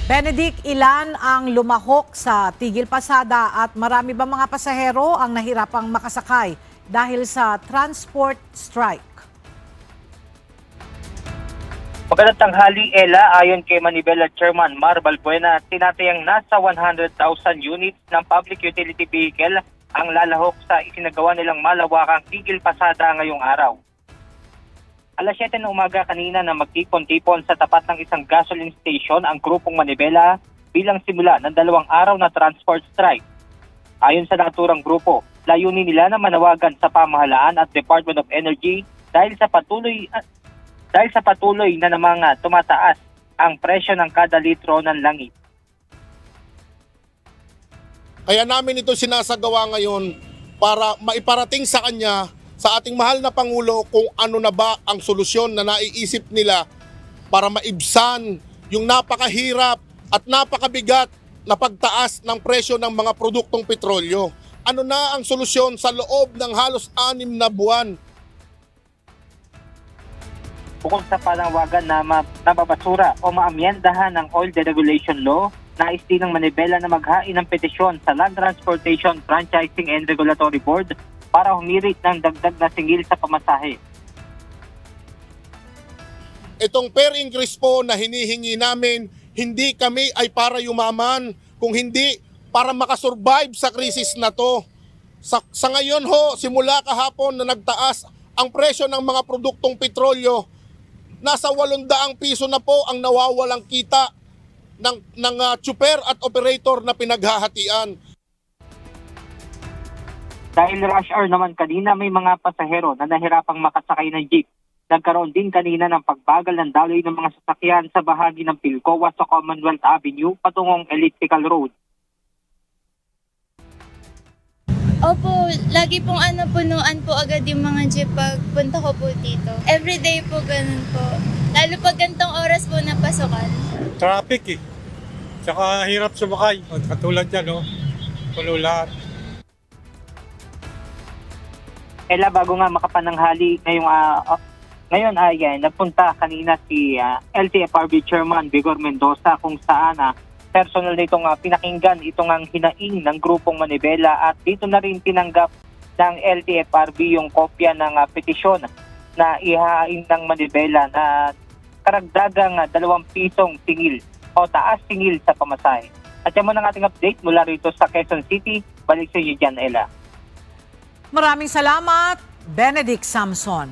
Benedict, ilan ang lumahok sa Tigil Pasada at marami ba mga pasahero ang nahirapang makasakay dahil sa transport strike? Magandang tanghali, Ella. Ayon kay Manibela Chairman Mar Balbuena, tinatayang nasa 100,000 units ng public utility vehicle ang lalahok sa isinagawa nilang malawakang Tigil Pasada ngayong araw. Alas 7 ng umaga kanina na magtipon-tipon sa tapat ng isang gasoline station ang grupong Manibela bilang simula ng 2 araw na transport strike. Ayon sa naturang grupo, layunin nila na manawagan sa pamahalaan at Department of Energy dahil sa patuloy na namang tumataas ang presyo ng kada litro ng langis. Kaya namin ito sinasagawa ngayon para maiparating sa kanya, sa ating mahal na Pangulo, kung ano na ba ang solusyon na naiisip nila para maibsan yung napakahirap at napakabigat na pagtaas ng presyo ng mga produktong petrolyo. Ano na ang solusyon sa loob ng halos 6 na buwan? Bukod sa panawagan na mababasura o maamyendahan ng Oil Deregulation Law, nais din ng Manibela na maghain ng petisyon sa Land Transportation Franchising and Regulatory Board para humirit ng dagdag na singil sa pamasahe. Itong fair increase po na hinihingi namin, hindi kami ay para yumaman, kung hindi para makasurvive sa krisis na to. Sa ngayon ho, simula kahapon na nagtaas ang presyo ng mga produktong petrolyo, nasa 800 piso na po ang nawawalang kita ng tsuper at operator na pinaghahatian. Dahil rush hour naman kanina, may mga pasahero na nahirapang makasakay ng jeep. Nagkaroon din kanina ng pagbagal ng daloy ng mga sasakyan sa bahagi ng Pilcoa sa Commonwealth Avenue patungong Elliptical Road. Opo, lagi pong punuan po agad yung mga jeep pag punta ko po dito. Everyday po ganun po. Lalo pag gantong oras po na pasukan. Traffic eh. Tsaka hirap sumakay. Katulad yan, no? Puno lahat. Ella, bago nga makapananghali ngayon ay nagpunta kanina si LTFRB Chairman Vigor Mendoza kung saan personal nitong pinakinggan itong ang hinaing ng grupong Manibela at dito na rin tinanggap ng LTFRB yung kopya ng petisyon na ihain ng Manibela na karagdagang 2 pisong singil o taas singil sa pamasahe. At yan mo ng ating update mula rito sa Quezon City. Balik sa iyo dyan, Ella. Maraming salamat, Benedict Samson.